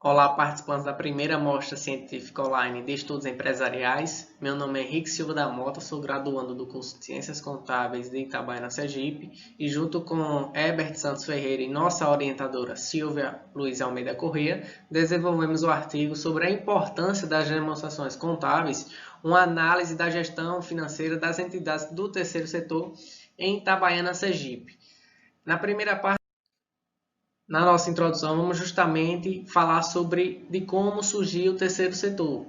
Olá, participantes da primeira mostra científica online de estudos empresariais. Meu nome é Henrique Silva da Mota, sou graduando do curso de Ciências Contábeis de Itabaiana, Sergipe, e junto com Herbert Santos Ferreira e nossa orientadora Silvia Luiz Almeida Corrêa, desenvolvemos o artigo sobre a importância das demonstrações contábeis, uma análise da gestão financeira das entidades do terceiro setor em Itabaiana, Sergipe. Na primeira parte, na nossa introdução, vamos justamente falar sobre de como surgiu o terceiro setor.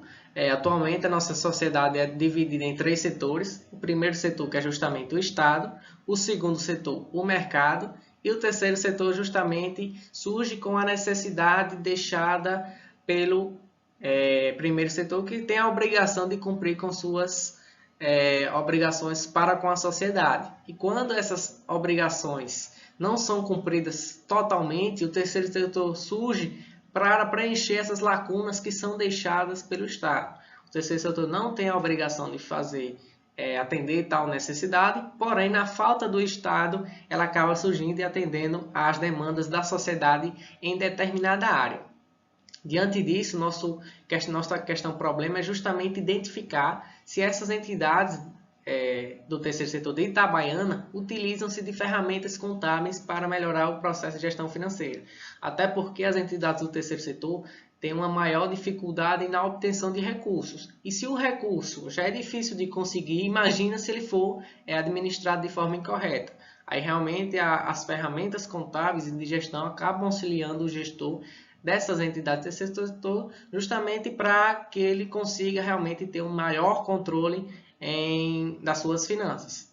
Atualmente, a nossa sociedade é dividida em três setores. O primeiro setor, que é justamente o Estado. O segundo setor, o mercado. E o terceiro setor, justamente, surge com a necessidade deixada pelo primeiro setor, que tem a obrigação de cumprir com suas obrigações para com a sociedade. E quando essas obrigações não são cumpridas totalmente, o terceiro setor surge para preencher essas lacunas que são deixadas pelo Estado. O terceiro setor não tem a obrigação de atender tal necessidade, porém, na falta do Estado, ela acaba surgindo e atendendo às demandas da sociedade em determinada área. Diante disso, nossa questão problema é justamente identificar se essas entidades do terceiro setor de Itabaiana utilizam-se de ferramentas contábeis para melhorar o processo de gestão financeira. Até porque as entidades do terceiro setor têm uma maior dificuldade na obtenção de recursos. E se o recurso já é difícil de conseguir, imagina se ele for administrado de forma incorreta. Aí realmente as ferramentas contábeis e de gestão acabam auxiliando o gestor dessas entidades do terceiro setor, justamente para que ele consiga realmente ter um maior controle das suas finanças.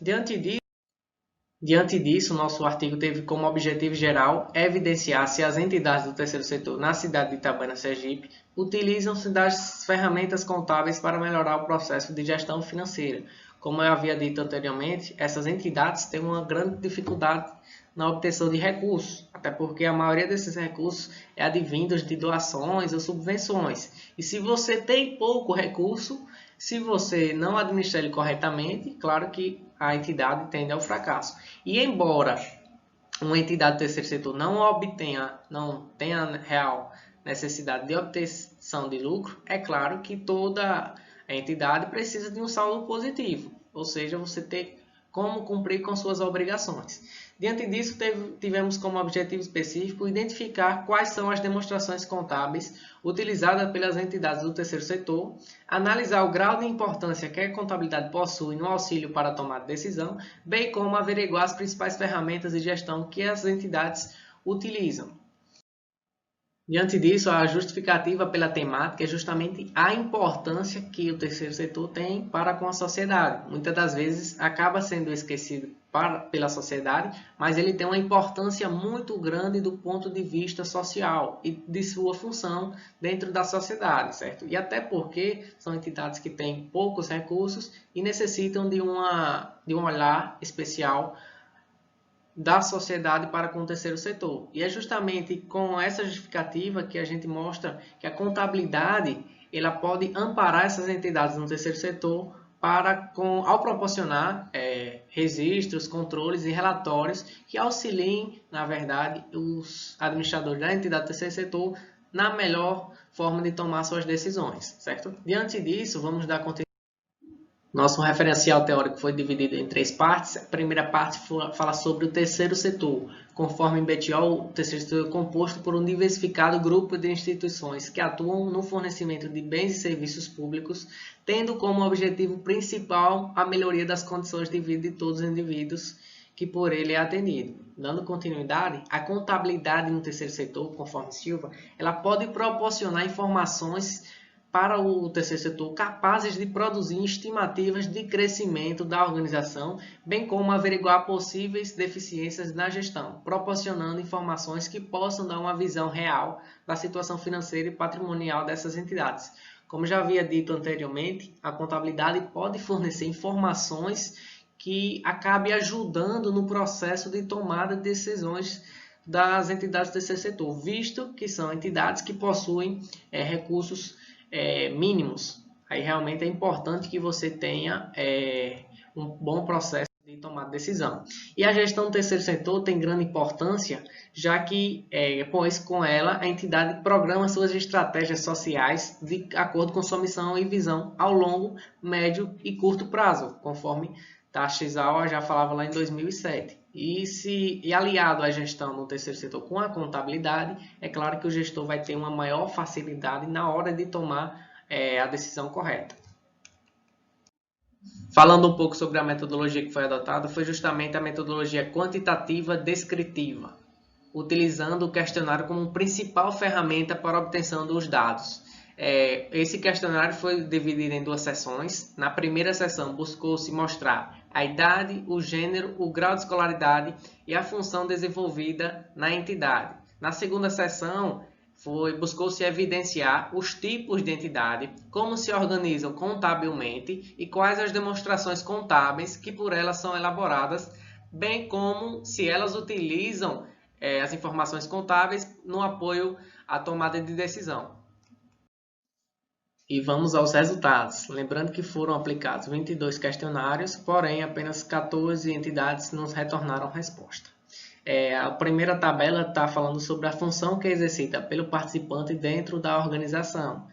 Diante disso, nosso artigo teve como objetivo geral evidenciar se as entidades do terceiro setor na cidade de Itabaiana, Sergipe, utilizam-se das ferramentas contábeis para melhorar o processo de gestão financeira. Como eu havia dito anteriormente, essas entidades têm uma grande dificuldade na obtenção de recursos, até porque a maioria desses recursos é advindos de doações ou subvenções. E se você tem pouco recurso, se você não administrar ele corretamente, claro que a entidade tende ao fracasso. E embora uma entidade do terceiro setor não tenha real necessidade de obtenção de lucro, é claro que toda a entidade precisa de um saldo positivo, ou seja, você ter como cumprir com suas obrigações. Diante disso, tivemos como objetivo específico identificar quais são as demonstrações contábeis utilizadas pelas entidades do terceiro setor, analisar o grau de importância que a contabilidade possui no auxílio para a tomada de decisão, bem como averiguar as principais ferramentas de gestão que as entidades utilizam. Diante disso, a justificativa pela temática é justamente a importância que o terceiro setor tem para com a sociedade. Muitas das vezes acaba sendo esquecido pela sociedade, mas ele tem uma importância muito grande do ponto de vista social e de sua função dentro da sociedade, certo? E até porque são entidades que têm poucos recursos e necessitam de um olhar especial da sociedade para com o terceiro setor. E é justamente com essa justificativa que a gente mostra que a contabilidade ela pode amparar essas entidades no terceiro setor ao proporcionar registros, controles e relatórios que auxiliem, na verdade, os administradores da entidade do terceiro setor na melhor forma de tomar suas decisões, certo? Diante disso, vamos dar continuidade. Nosso referencial teórico foi dividido em três partes. A primeira parte fala sobre o terceiro setor. Conforme Bettiol, o terceiro setor é composto por um diversificado grupo de instituições que atuam no fornecimento de bens e serviços públicos, tendo como objetivo principal a melhoria das condições de vida de todos os indivíduos que por ele é atendido. Dando continuidade, a contabilidade no terceiro setor, conforme Silva, ela pode proporcionar informações para o terceiro setor capazes de produzir estimativas de crescimento da organização, bem como averiguar possíveis deficiências na gestão, proporcionando informações que possam dar uma visão real da situação financeira e patrimonial dessas entidades. Como já havia dito anteriormente, a contabilidade pode fornecer informações que acabem ajudando no processo de tomada de decisões das entidades do terceiro setor, visto que são entidades que possuem recursos mínimos. Aí realmente é importante que você tenha um bom processo de tomar decisão. E a gestão do terceiro setor tem grande importância, já que, pois com ela, a entidade programa suas estratégias sociais de acordo com sua missão e visão ao longo, médio e curto prazo, conforme Tashizawa já falava lá em 2007. E aliado à gestão no terceiro setor com a contabilidade, é claro que o gestor vai ter uma maior facilidade na hora de tomar a decisão correta. Falando um pouco sobre a metodologia que foi adotada, foi justamente a metodologia quantitativa descritiva, utilizando o questionário como principal ferramenta para a obtenção dos dados. Esse questionário foi dividido em duas sessões. Na primeira sessão, buscou-se mostrar a idade, o gênero, o grau de escolaridade e a função desenvolvida na entidade. Na segunda sessão, buscou-se evidenciar os tipos de entidade, como se organizam contabilmente e quais as demonstrações contábeis que por elas são elaboradas, bem como se elas utilizam as informações contábeis no apoio à tomada de decisão. E vamos aos resultados. Lembrando que foram aplicados 22 questionários, porém apenas 14 entidades nos retornaram resposta. A primeira tabela está falando sobre a função que é exercida pelo participante dentro da organização.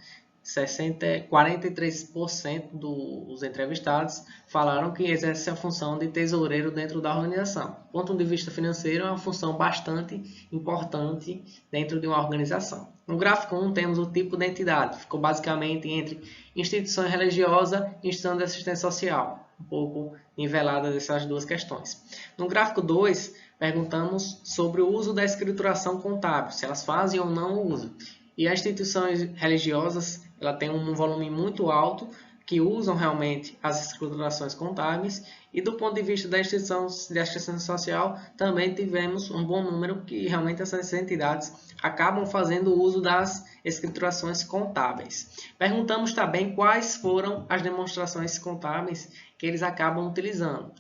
43% dos entrevistados falaram que exerce a função de tesoureiro dentro da organização. Do ponto de vista financeiro, é uma função bastante importante dentro de uma organização. No gráfico 1 temos o tipo de entidade, ficou basicamente entre instituição religiosa e instituição de assistência social, um pouco nivelada dessas duas questões. No gráfico 2, perguntamos sobre o uso da escrituração contábil, se elas fazem ou não o uso. E as instituições religiosas, ela tem um volume muito alto que usam realmente as escriturações contábeis, e do ponto de vista da instituição de assistência social, também tivemos um bom número que realmente essas entidades acabam fazendo uso das escriturações contábeis. Perguntamos também quais foram as demonstrações contábeis que eles acabam utilizando.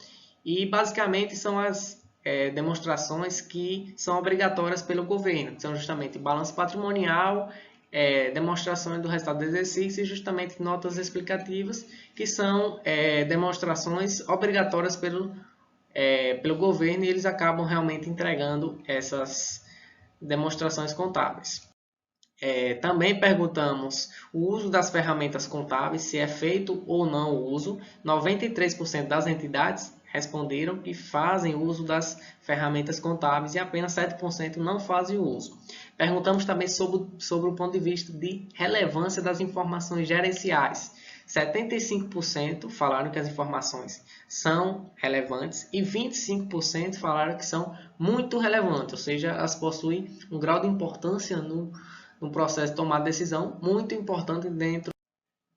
E basicamente são as demonstrações que são obrigatórias pelo governo, que são justamente balanço patrimonial, demonstrações do resultado do exercício e justamente notas explicativas, que são demonstrações obrigatórias pelo governo, e eles acabam realmente entregando essas demonstrações contábeis. Também perguntamos o uso das ferramentas contábeis, se é feito ou não o uso. 93% das entidades responderam que fazem uso das ferramentas contábeis e apenas 7% não fazem o uso. Perguntamos também sobre o ponto de vista de relevância das informações gerenciais. 75% falaram que as informações são relevantes e 25% falaram que são muito relevantes, ou seja, elas possuem um grau de importância no processo de tomar decisão muito importante dentro.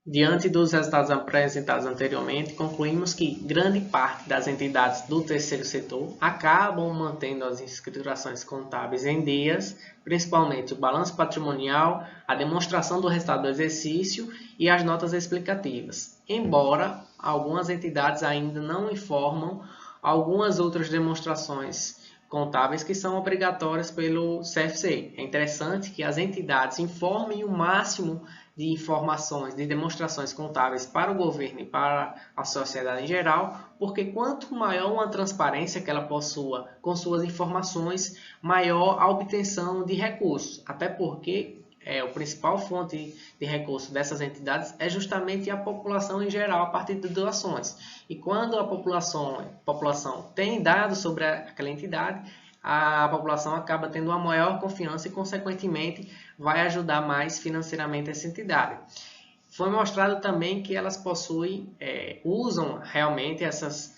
Diante dos resultados apresentados anteriormente, concluímos que grande parte das entidades do terceiro setor acabam mantendo as escriturações contábeis em dias, principalmente o balanço patrimonial, a demonstração do resultado do exercício e as notas explicativas, embora algumas entidades ainda não informam algumas outras demonstrações contábeis que são obrigatórias pelo CFC. É interessante que as entidades informem o máximo de informações, de demonstrações contábeis para o governo e para a sociedade em geral, porque quanto maior uma transparência que ela possua com suas informações, maior a obtenção de recursos. Até porque a principal fonte de recursos dessas entidades é justamente a população em geral, a partir de doações. E quando a população tem dados sobre aquela entidade, a população acaba tendo uma maior confiança e, consequentemente, vai ajudar mais financeiramente essa entidade. Foi mostrado também que elas usam realmente essas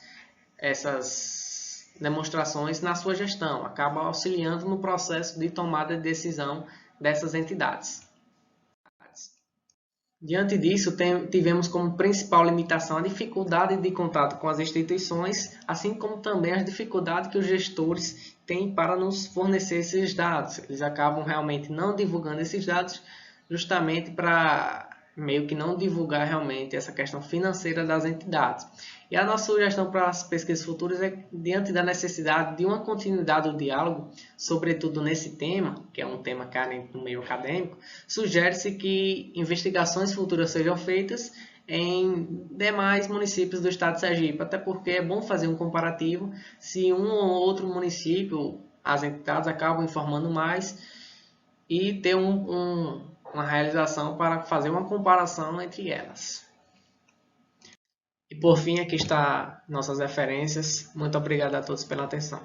demonstrações na sua gestão, acabam auxiliando no processo de tomada de decisão dessas entidades. Diante disso, tivemos como principal limitação a dificuldade de contato com as instituições, assim como também as dificuldades que os gestores têm para nos fornecer esses dados. Eles acabam realmente não divulgando esses dados, justamente para meio que não divulgar realmente essa questão financeira das entidades. E a nossa sugestão para as pesquisas futuras é, diante da necessidade de uma continuidade do diálogo, sobretudo nesse tema, que é um tema carente no meio acadêmico, sugere-se que investigações futuras sejam feitas em demais municípios do estado de Sergipe, até porque é bom fazer um comparativo se um ou outro município, as entidades acabam informando mais e ter uma realização para fazer uma comparação entre elas. E por fim, aqui está nossas referências. Muito obrigado a todos pela atenção.